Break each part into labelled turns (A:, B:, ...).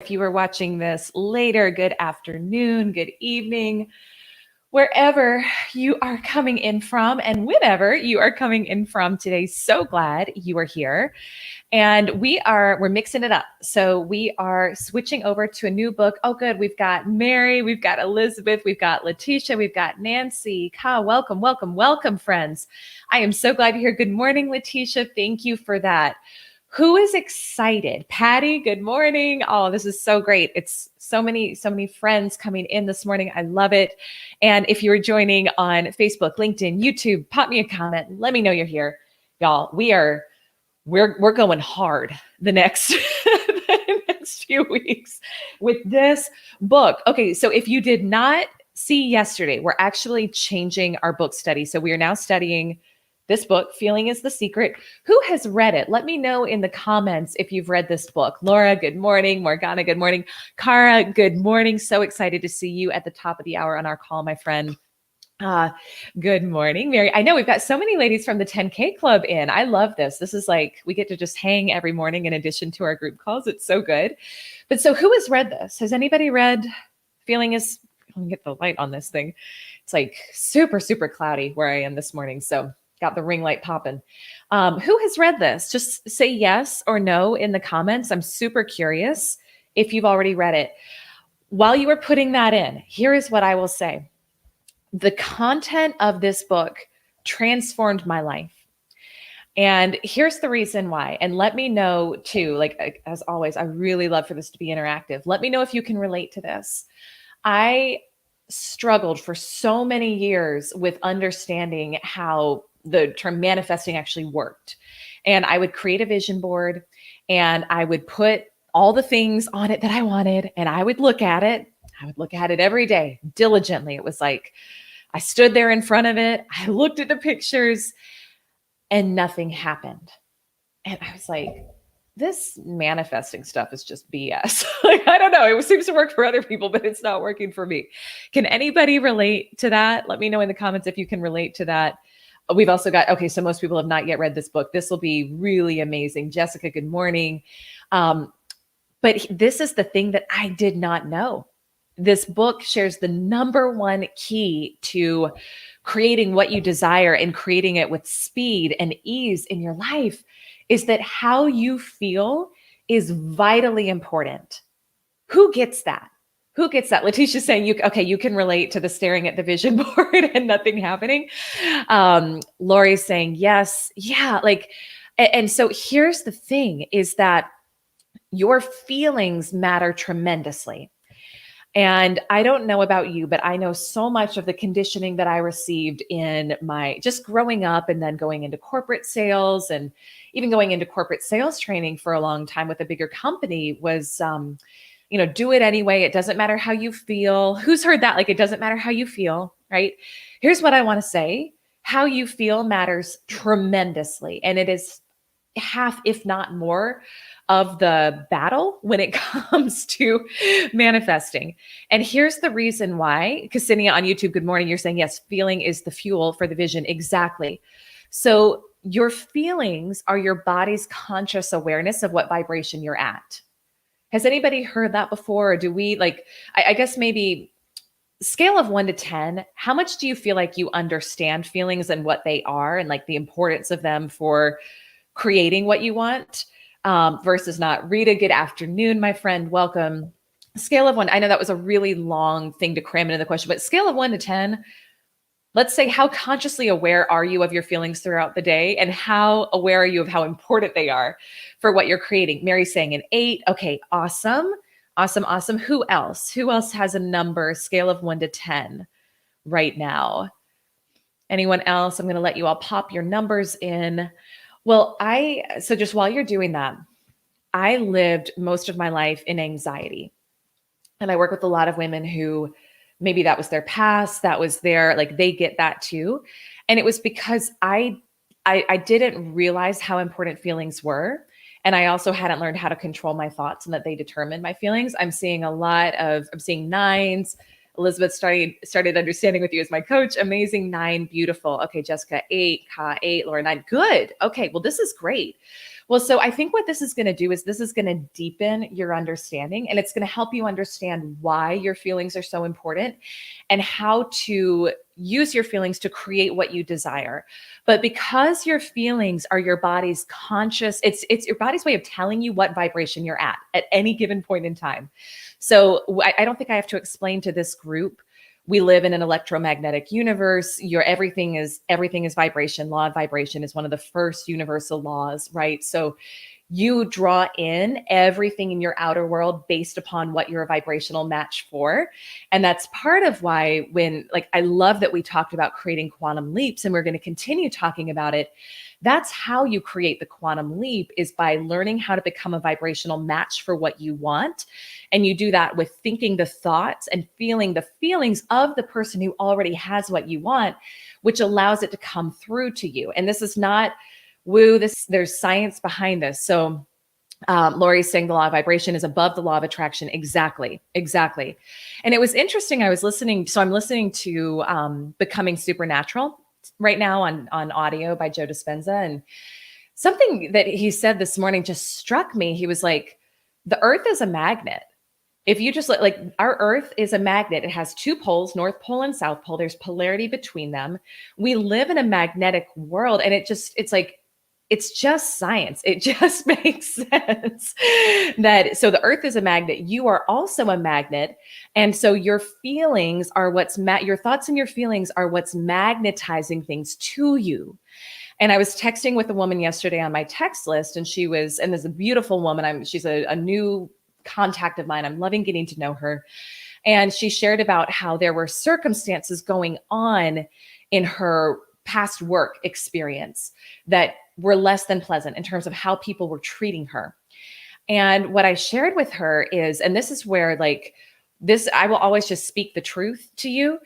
A: If you were watching this later, good afternoon, good evening, wherever you are coming in from and whenever you are coming in from today. So glad you are here. And we're mixing it up. So we are switching over to a new book. Oh, good. We've got Mary, we've got Elizabeth, we've got Letitia, we've got Nancy. Ka, welcome, welcome, welcome, friends. I am so glad you're here. Good morning, Letitia. Thank you for that. Who is excited? Patty, good morning. Oh, this is so great. It's so many friends coming in this morning. I love it. And if you're joining on Facebook, LinkedIn, YouTube, pop me a comment. Let me know you're here. Y'all, we're going hard the next the next few weeks with this book. Okay, so if you did not see yesterday, we're actually changing our book study. So we are now studying this book, Feeling is the Secret. Who has read it? Let me know in the comments if you've read this book. Laura, good morning. Morgana, good morning. Cara, good morning. So excited to see you at the top of the hour on our call, my friend. Good morning, Mary. I know we've got so many ladies from the 10K club in. I love this. This is like, we get to just hang every morning in addition to our group calls. It's so good. But so who has read this? Has anybody read Feeling is, let me get the light on this thing. It's like super, super cloudy where I am this morning. So got the ring light popping. Who has read this? Just say yes or no in the comments. I'm super curious if you've already read it. While you were putting that in, here is what I will say. The content of this book transformed my life. And here's the reason why. And let me know too, like as always, I really love for this to be interactive. Let me know if you can relate to this. I struggled for so many years with understanding how the term manifesting actually worked. And I would create a vision board and I would put all the things on it that I wanted, and I would look at it. I would look at it every day diligently. It was like I stood there in front of it. I looked at the pictures and nothing happened. And I was like, this manifesting stuff is just BS. Like, I don't know. It seems to work for other people, but it's not working for me. Can anybody relate to that? Let me know in the comments if you can relate to that. We've also got, okay, so most people have not yet read this book. This will be really amazing. Jessica, good morning. But this is the thing that I did not know. This book shares the number one key to creating what you desire and creating it with speed and ease in your life is that how you feel is vitally important. Who gets that? Who gets that? Letitia's saying, you can relate to the staring at the vision board and nothing happening. Lori's saying, yes. Yeah. And so here's the thing is that your feelings matter tremendously. And I don't know about you, but I know so much of the conditioning that I received in my just growing up and then going into corporate sales and even going into corporate sales training for a long time with a bigger company was, do it anyway. It doesn't matter how you feel. Who's heard that? Like, it doesn't matter how you feel, right? Here's what I want to say. How you feel matters tremendously. And it is half, if not more, of the battle when it comes to manifesting. And here's the reason why. Ksenia on YouTube, good morning. You're saying, yes, feeling is the fuel for the vision. Exactly. So your feelings are your body's conscious awareness of what vibration you're at. Has anybody heard that before? Or do we I guess maybe scale of 1 to 10, how much do you feel like you understand feelings and what they are and like the importance of them for creating what you want versus not? Rita, good afternoon, my friend. Welcome. Scale of 1. I know that was a really long thing to cram into the question, but scale of 1 to 10, let's say, how consciously aware are you of your feelings throughout the day and how aware are you of how important they are for what you're creating? Mary's saying an 8. Okay, awesome. Awesome, awesome. Who else? Who else has a number, scale of 1 to 10 right now? Anyone else? I'm going to let you all pop your numbers in. Well, so just while you're doing that, I lived most of my life in anxiety. And I work with a lot of women who maybe that was their past, that was their, they get that too. And it was because I didn't realize how important feelings were. And I also hadn't learned how to control my thoughts and that they determine my feelings. I'm seeing 9s. Elizabeth started understanding with you as my coach. Amazing. 9, beautiful. Okay, Jessica, 8, Ka, 8, Laura, 9. Good. Okay, well, this is great. Well, so I think what this is going to do is this is going to deepen your understanding, and it's going to help you understand why your feelings are so important and how to use your feelings to create what you desire. But because your feelings are your body's conscious, it's your body's way of telling you what vibration you're at any given point in time. So I don't think I have to explain to this group, we live in an electromagnetic universe. Everything is vibration. Law of vibration is one of the first universal laws, right? So you draw in everything in your outer world based upon what you're a vibrational match for. And that's part of why I love that we talked about creating quantum leaps, and we're going to continue talking about it. That's how you create the quantum leap, is by learning how to become a vibrational match for what you want. And you do that with thinking the thoughts and feeling the feelings of the person who already has what you want, which allows it to come through to you. And this is not woo, there's science behind this. So Lori's saying the law of vibration is above the law of attraction. Exactly. And it was interesting. I'm listening to Becoming Supernatural right now on audio by Joe Dispenza. And something that he said this morning just struck me. He was like, the earth is a magnet. If you just like our earth is a magnet, it has two poles, North Pole and South Pole. There's polarity between them. We live in a magnetic world, and it's just science. It just makes sense so the earth is a magnet. You are also a magnet. And so your feelings are your thoughts and your feelings are what's magnetizing things to you. And I was texting with a woman yesterday on my text list, and there's a beautiful woman. She's a new contact of mine. I'm loving getting to know her. And she shared about how there were circumstances going on in her past work experience that were less than pleasant in terms of how people were treating her. And what I shared with her is, and this is where I will always just speak the truth to you.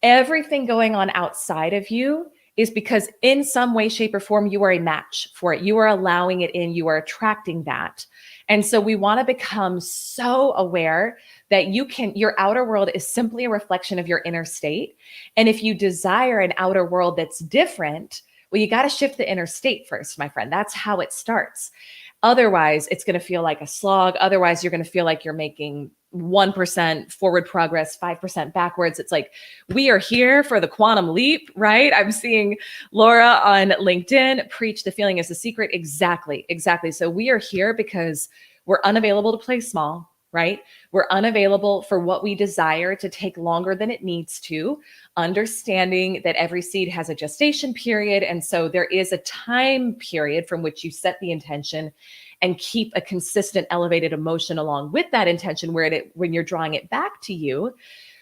A: Everything going on outside of you is because in some way, shape, or form, you are a match for it. You are allowing it in, you are attracting that. And so we want to become so aware that your outer world is simply a reflection of your inner state. And if you desire an outer world that's different, well, you got to shift the inner state first, my friend. That's how it starts. Otherwise, it's going to feel like a slog. Otherwise, you're going to feel like you're making 1% forward progress, 5% backwards. It's like, we are here for the quantum leap, right? I'm seeing Laura on LinkedIn preach the feeling is the secret. Exactly. So we are here because we're unavailable to play small, right? We're unavailable for what we desire to take longer than it needs to, understanding that every seed has a gestation period. And so there is a time period from which you set the intention and keep a consistent elevated emotion along with that intention when you're drawing it back to you.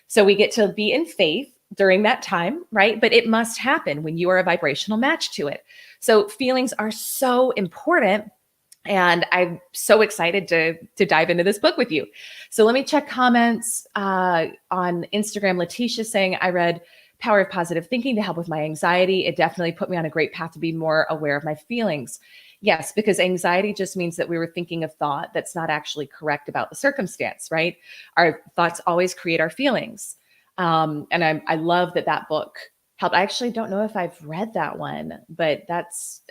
A: So we get to be in faith during that time, right? But it must happen when you are a vibrational match to it. So feelings are so important. And I'm so excited to dive into this book with you. So let me check comments on Instagram. Letitia saying, I read Power of Positive Thinking to help with my anxiety. It definitely put me on a great path to be more aware of my feelings. Yes, because anxiety just means that we were thinking a thought that's not actually correct about the circumstance, right? Our thoughts always create our feelings. And I love that book helped. I actually don't know if I've read that one, but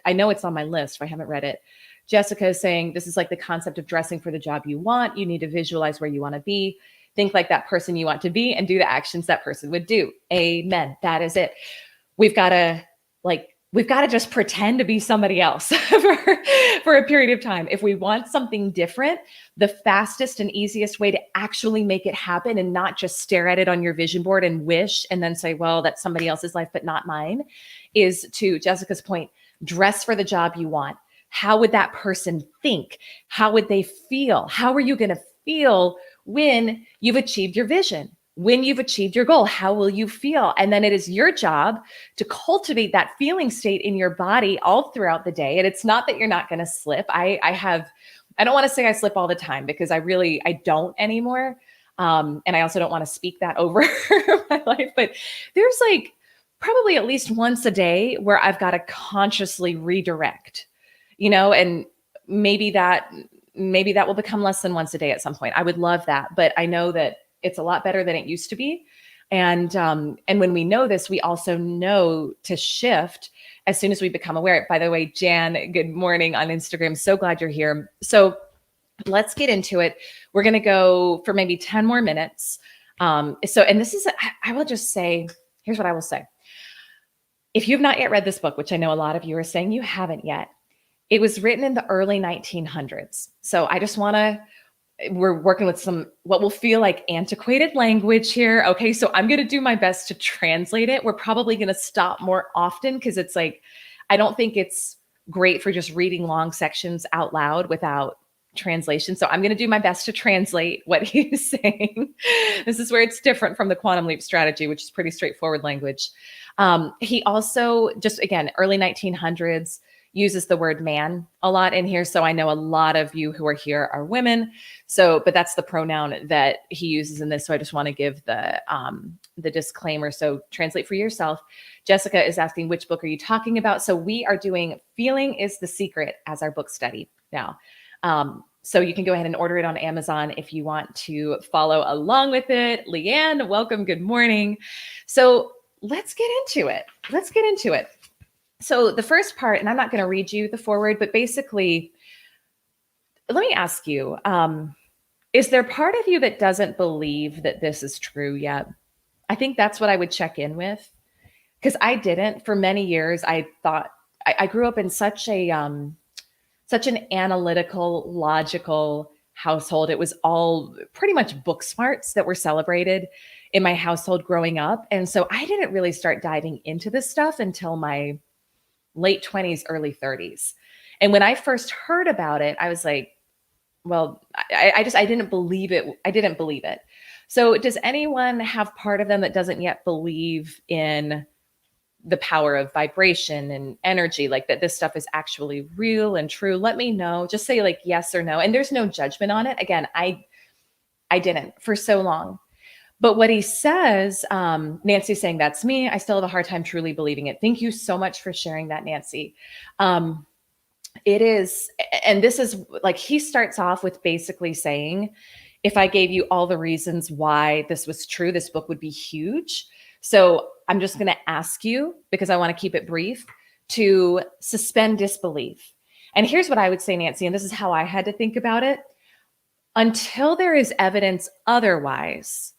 A: I know it's on my list if I haven't read it. Jessica is saying, this is like the concept of dressing for the job you want. You need to visualize where you want to be, think like that person you want to be, and do the actions that person would do. Amen. That is it. We've got to just pretend to be somebody else for a period of time. If we want something different, the fastest and easiest way to actually make it happen and not just stare at it on your vision board and wish and then say, well, that's somebody else's life, but not mine, is, to Jessica's point, dress for the job you want. How would that person think? How would they feel? How are you going to feel when you've achieved your vision? When you've achieved your goal, how will you feel? And then it is your job to cultivate that feeling state in your body all throughout the day. And it's not that you're not going to slip. I don't want to say I slip all the time, because I don't anymore. And I also don't want to speak that over my life, but there's probably at least once a day where I've got to consciously redirect, and maybe that will become less than once a day at some point. I would love that, but I know that it's a lot better than it used to be. And when we know this, we also know to shift as soon as we become aware. By the way, Jan, good morning on Instagram. So glad you're here. So let's get into it. We're going to go for maybe 10 more minutes. And this is, I will just say, here's what I will say. If you've not yet read this book, which I know a lot of you are saying you haven't yet, it was written in the early 1900s. So I just want to, we're working with some, what will feel like antiquated language here. Okay. So I'm going to do my best to translate it. We're probably going to stop more often because it's like, I don't think it's great for just reading long sections out loud without translation. So I'm going to do my best to translate what he's saying. This is where it's different from the quantum leap strategy, which is pretty straightforward language. He also, just again, early 1900s, uses the word man a lot in here. So I know a lot of you who are here are women. So, but that's the pronoun that he uses in this. So I just want to give the disclaimer. So translate for yourself. Jessica is asking, which book are you talking about? So we are doing Feeling is the Secret as our book study now. So you can go ahead and order it on Amazon if you want to follow along with it. Leanne, welcome. Good morning. So let's get into it. So the first part, and I'm not going to read you the foreword, but basically, let me ask you, is there part of you that doesn't believe that this is true yet? I think that's what I would check in with, because I didn't. For many years, I thought, I grew up in such an analytical, logical household. It was all pretty much book smarts that were celebrated in my household growing up. And so I didn't really start diving into this stuff until my late 20s, early 30s. And when I first heard about it, I was like, well, I didn't believe it. I didn't believe it. So does anyone have part of them that doesn't yet believe in the power of vibration and energy, like that this stuff is actually real and true? Let me know. Just say like yes or no. And there's no judgment on it. Again, I didn't for so long. But what he says, Nancy's saying, that's me. I still have a hard time truly believing it. Thank you so much for sharing that, Nancy. It is, and this is like, he starts off with basically saying, if I gave you all the reasons why this was true, this book would be huge. So I'm just going to ask you, because I want to keep it brief, to suspend disbelief. And here's what I would say, Nancy, and this is how I had to think about it. Until there is evidence otherwise,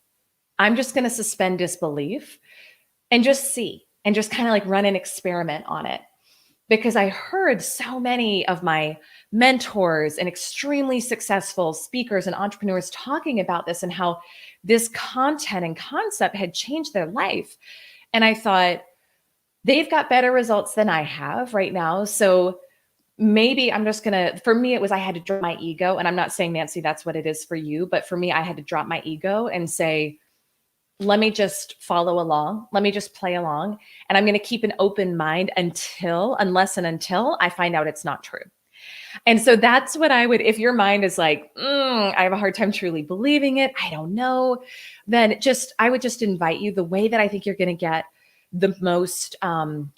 A: I'm just going to suspend disbelief and just see, and just kind of like run an experiment on it. Because I heard so many of my mentors and extremely successful speakers and entrepreneurs talking about this and how this content and concept had changed their life. And I thought, they've got better results than I have right now. So maybe I'm just going to, for me, it was, I had to drop my ego. And I'm not saying, Nancy, that's what it is for you. But for me, I had to drop my ego and say, let me just follow along. Let me just play along. And I'm going to keep an open mind unless and until I find out it's not true. And so that's what I would, if your mind is like, I have a hard time truly believing it, I don't know, then I would just invite you, the way that I think you're going to get the most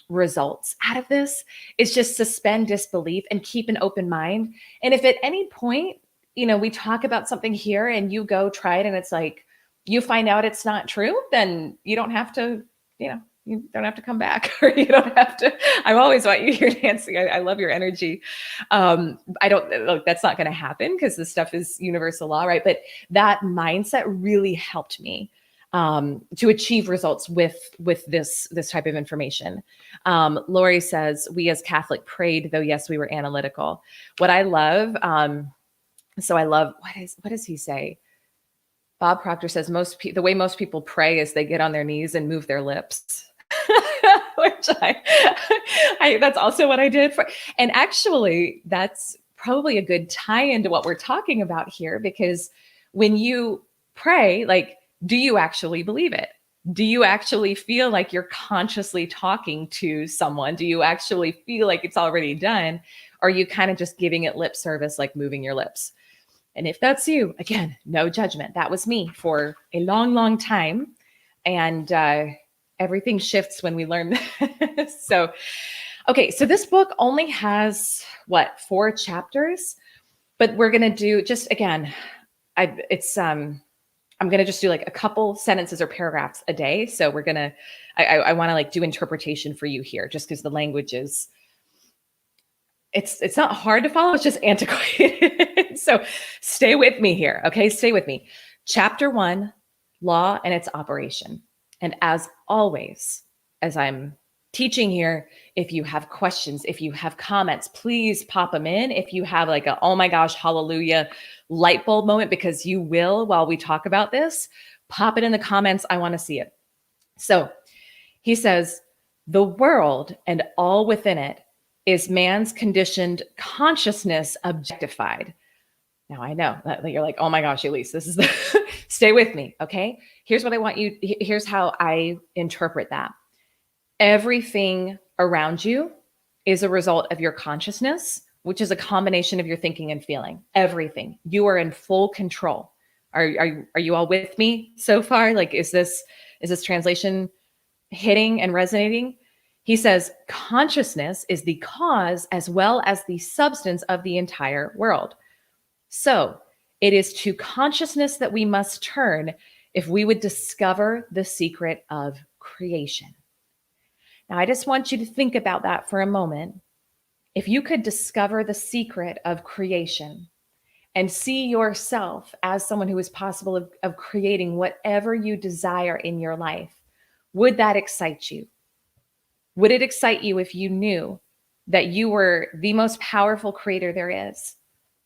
A: results out of this is just suspend disbelief and keep an open mind. And if at any point, we talk about something here and you go try it and it's like, you find out it's not true, then you don't have to, you don't have to come back, or you don't have to. I always want you here, Nancy. I love your energy. That's not going to happen because this stuff is universal law, right? But that mindset really helped me to achieve results with this type of information. Lori says, we as Catholic prayed, though, yes, we were analytical. What I love, what does he say? Bob Proctor says the way most people pray is they get on their knees and move their lips, which that's also what I did. And actually, that's probably a good tie into what we're talking about here, because when you pray, like, do you actually believe it? Do you actually feel like you're consciously talking to someone? Do you actually feel like it's already done? Or are you kind of just giving it lip service, like moving your lips? And if that's you, again, no judgment. That was me for a long, long time. And everything shifts when we learn this. So this book only has 4 chapters, but we're going to do just, again, I'm going to just do like a couple sentences or paragraphs a day. So I want to like do interpretation for you here, just because the language is, it's not hard to follow. It's just antiquated. So stay with me here. Okay. Stay with me. Chapter 1, law and its operation. And as always, as I'm teaching here, if you have questions, if you have comments, please pop them in. If you have like a, oh my gosh, hallelujah, light bulb moment, because you will while we talk about this, pop it in the comments. I want to see it. So he says, the world and all within it is man's conditioned consciousness objectified. Now I know that you're like, oh my gosh, Elyse, this is the, stay with me. Okay. Here's what I want you, here's how I interpret that. Everything around you is a result of your consciousness, which is a combination of your thinking and feeling. Everything. You are in full control. Are you all with me so far? Like, is this translation hitting and resonating? He says, consciousness is the cause as well as the substance of the entire world. So it is to consciousness that we must turn if we would discover the secret of creation. Now, I just want you to think about that for a moment. If you could discover the secret of creation and see yourself as someone who is possible of creating whatever you desire in your life, would that excite you? Would it excite you if you knew that you were the most powerful creator there is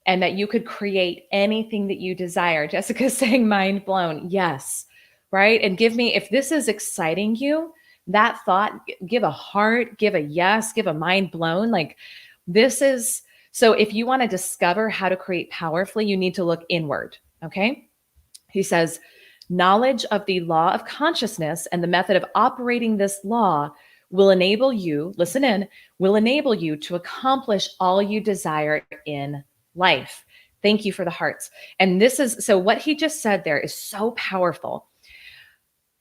A: and that you could create anything that you desire? Jessica's saying mind blown. Yes, right? And give me, if this is exciting you, that thought, give a heart, give a yes, give a mind blown. Like this is, so if you want to discover how to create powerfully, you need to look inward. Okay. He says, knowledge of the law of consciousness and the method of operating this law will enable you, listen in, will enable you to accomplish all you desire in life. Thank you for the hearts. And this is, so what he just said there is so powerful.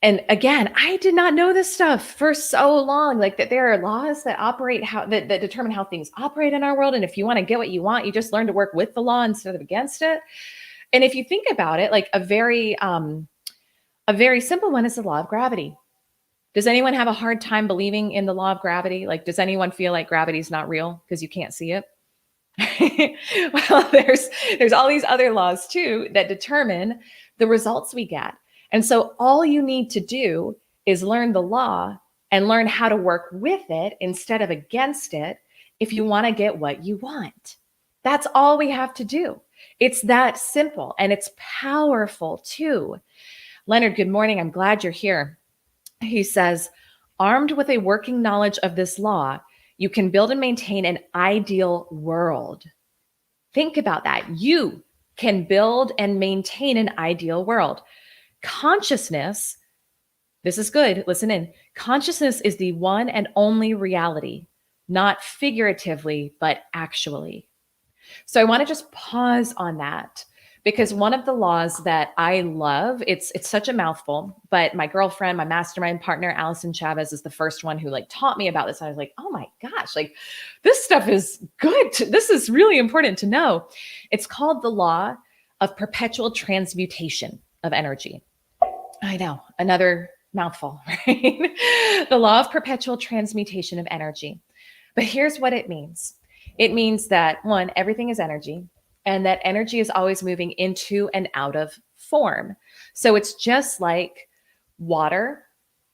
A: And again, I did not know this stuff for so long, like that there are laws that operate that determine how things operate in our world. And if you want to get what you want, you just learn to work with the law instead of against it. And if you think about it, like a very simple one is the law of gravity. Does anyone have a hard time believing in the law of gravity? Like, does anyone feel like gravity is not real because you can't see it? Well, there's all these other laws too that determine the results we get. And so all you need to do is learn the law and learn how to work with it instead of against it if you want to get what you want. That's all we have to do. It's that simple, and it's powerful too. Leonard, good morning. I'm glad you're here. He says, armed with a working knowledge of this law, you can build and maintain an ideal world. Think about that. You can build and maintain an ideal world. Consciousness, this is good, listen in. Consciousness is the one and only reality, not figuratively, but actually. So I want to just pause on that, because one of the laws that I love, it's such a mouthful, but my girlfriend, my mastermind partner, Allison Chavez, is the first one who like taught me about this. I was like, oh my gosh, like this stuff is good. This is really important to know. It's called the law of perpetual transmutation of energy. I know, another mouthful, right? The law of perpetual transmutation of energy. But here's what it means. It means that, one, everything is energy, and that energy is always moving into and out of form. So it's just like water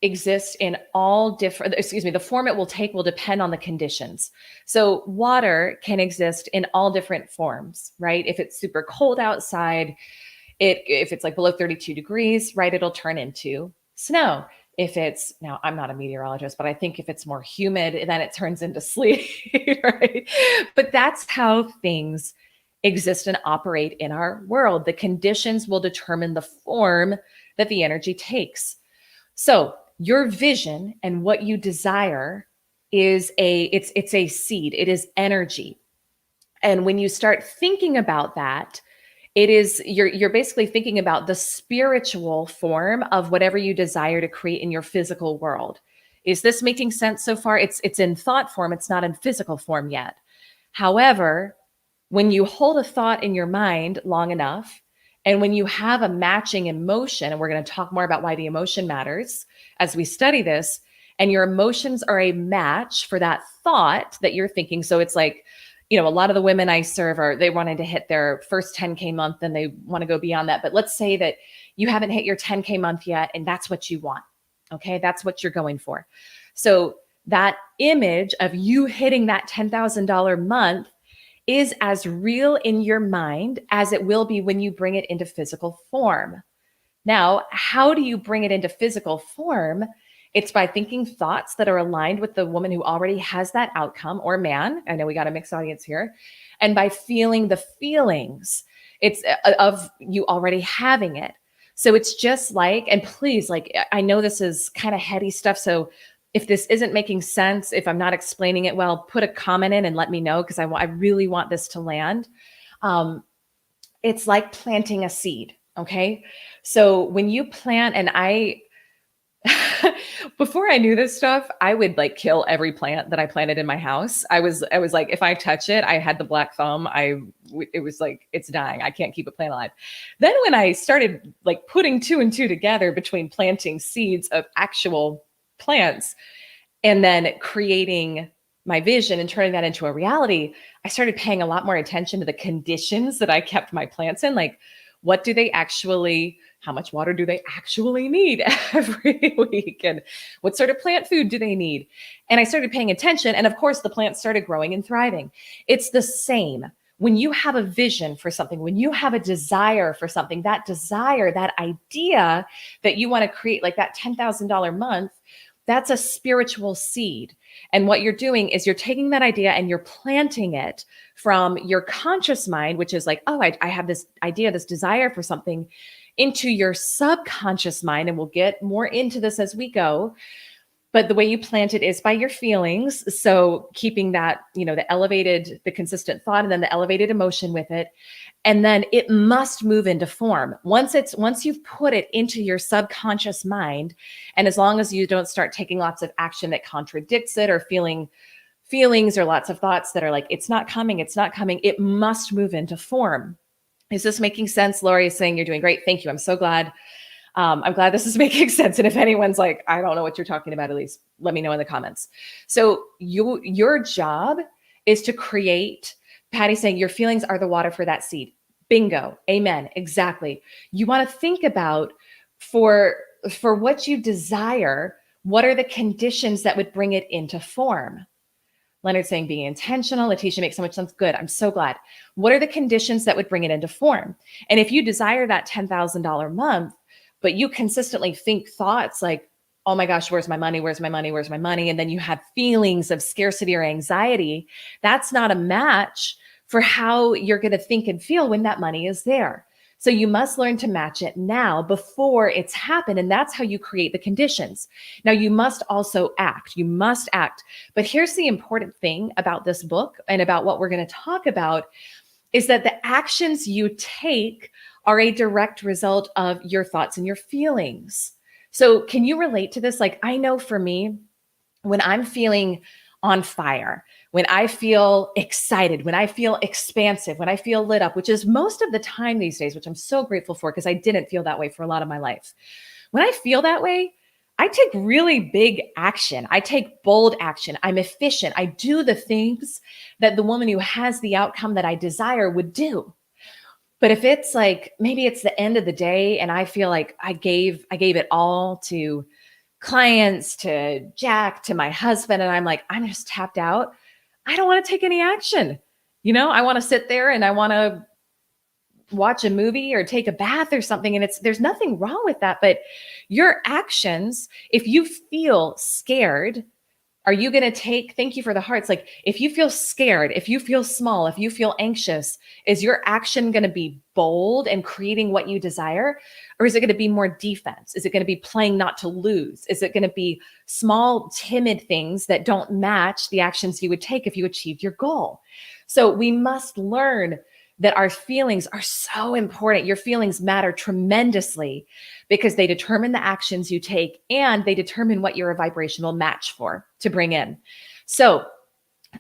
A: exists in all different, the form it will take will depend on the conditions. So water can exist in all different forms, right? If it's super cold outside, if it's like below 32 degrees, right, it'll turn into snow. If it's, now I'm not a meteorologist, but I think if it's more humid, then it turns into sleet, right? But that's how things exist and operate in our world. The conditions will determine the form that the energy takes. So your vision and what you desire is it's a seed. It is energy. And when you start thinking about that, it is, you're basically thinking about the spiritual form of whatever you desire to create in your physical world. Is this making sense so far? It's in thought form. It's not in physical form yet. However, when you hold a thought in your mind long enough And when you have a matching emotion, and we're going to talk more about why the emotion matters as we study this, and your emotions are a match for that thought that you're thinking. So it's like, a lot of the women I serve they wanting to hit their first 10K month and they want to go beyond that. But let's say that you haven't hit your 10K month yet, and that's what you want. Okay. That's what you're going for. So that image of you hitting that $10,000 month is as real in your mind as it will be when you bring it into physical form. Now, how do you bring it into physical form? It's by thinking thoughts that are aligned with the woman who already has that outcome, or man. I know we got a mixed audience here. And by feeling the feelings, it's of you already having it. So it's just like, and please, like, I know this is kind of heady stuff. So if this isn't making sense, if I'm not explaining it well, put a comment in and let me know, because I really want this to land. It's like planting a seed. Okay. So when you plant, and before I knew this stuff, I would like kill every plant that I planted in my house. I was like, if I touch it, I had the black thumb. It was like, it's dying. I can't keep a plant alive. Then when I started like putting 2 and 2 together between planting seeds of actual plants and then creating my vision and turning that into a reality, I started paying a lot more attention to the conditions that I kept my plants in. Like, what do they actually, how much water do they actually need every week? And what sort of plant food do they need? And I started paying attention. And of course, the plants started growing and thriving. It's the same. When you have a vision for something, when you have a desire for something, that desire, that idea that you want to create, like that $10,000 month, that's a spiritual seed. And what you're doing is you're taking that idea and you're planting it from your conscious mind, which is like, oh, I have this idea, this desire for something, into your subconscious mind. And we'll get more into this as we go. But the way you plant it is by your feelings. So keeping that, the consistent thought and then the elevated emotion with it. And then it must move into form. Once you've put it into your subconscious mind, and as long as you don't start taking lots of action that contradicts it, or feelings or lots of thoughts that are like, it's not coming, it must move into form. Is this making sense? Lori is saying you're doing great. Thank you. I'm so glad. I'm glad this is making sense. And if anyone's like, I don't know what you're talking about, Elyse, let me know in the comments. So your job is to create. Patty's saying your feelings are the water for that seed. Bingo. Amen. Exactly. You want to think about for what you desire, what are the conditions that would bring it into form? Leonard's saying being intentional. Letitia makes so much sense. Good. I'm so glad. What are the conditions that would bring it into form? And if you desire that $10,000 month, but you consistently think thoughts like, oh my gosh, where's my money? Where's my money? Where's my money? And then you have feelings of scarcity or anxiety. That's not a match for how you're going to think and feel when that money is there. So you must learn to match it now before it's happened. And that's how you create the conditions. Now you must also act. You must act. But here's the important thing about this book and about what we're going to talk about is that the actions you take are a direct result of your thoughts and your feelings. So can you relate to this? Like, I know for me, when I'm feeling on fire, when I feel excited, when I feel expansive, when I feel lit up, which is most of the time these days, which I'm so grateful for because I didn't feel that way for a lot of my life. When I feel that way, I take really big action. I take bold action. I'm efficient. I do the things that the woman who has the outcome that I desire would do. But if it's like, maybe it's the end of the day and I feel like I gave it all to clients, to Jack, to my husband, and I'm like, I'm just tapped out. I don't want to take any action. I want to sit there and I want to watch a movie or take a bath or something. And there's nothing wrong with that. But your actions, if you feel scared, are you going to thank you for the hearts. Like if you feel scared, if you feel small, if you feel anxious, is your action going to be bold and creating what you desire? Or is it going to be more defense? Is it going to be playing not to lose? Is it going to be small, timid things that don't match the actions you would take if you achieved your goal? So we must learn that our feelings are so important. Your feelings matter tremendously because they determine the actions you take and they determine what you're a vibrational match for to bring in. So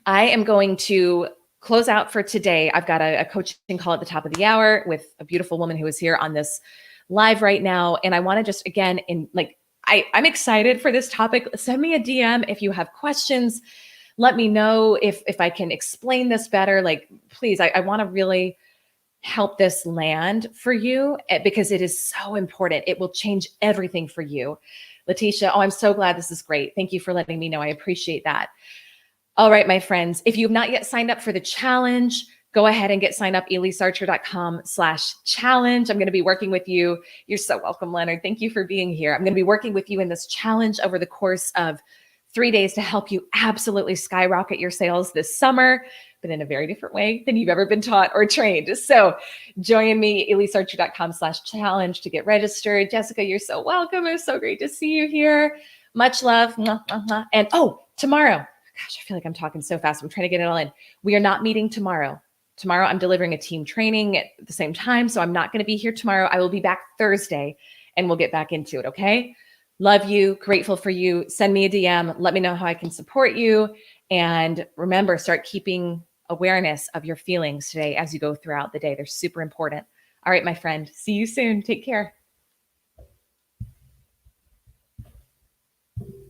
A: I am going to close out for today, I've got a coaching call at the top of the hour with a beautiful woman who is here on this live right now. And I want to just, again, I'm excited for this topic. Send me a DM if you have questions. Let me know if I can explain this better. Like, please, I want to really help this land for you because it is so important. It will change everything for you. Letitia, oh, I'm so glad. This is great. Thank you for letting me know. I appreciate that. All right, my friends, if you have not yet signed up for the challenge, go ahead and get signed up, ElyseArcher.com/challenge. I'm going to be working with you. You're so welcome, Leonard. Thank you for being here. I'm going to be working with you in this challenge over the course of 3 days to help you absolutely skyrocket your sales this summer, but in a very different way than you've ever been taught or trained. So join me, ElyseArcher.com/challenge to get registered. Jessica, you're so welcome. It's so great to see you here. Much love. And tomorrow, gosh, I feel like I'm talking so fast. I'm trying to get it all in. We are not meeting tomorrow. Tomorrow, I'm delivering a team training at the same time, so I'm not going to be here tomorrow. I will be back Thursday, and we'll get back into it, okay? Love you, grateful for you. Send me a DM. Let me know how I can support you. And remember, start keeping awareness of your feelings today as you go throughout the day. They're super important. All right, my friend. See you soon. Take care.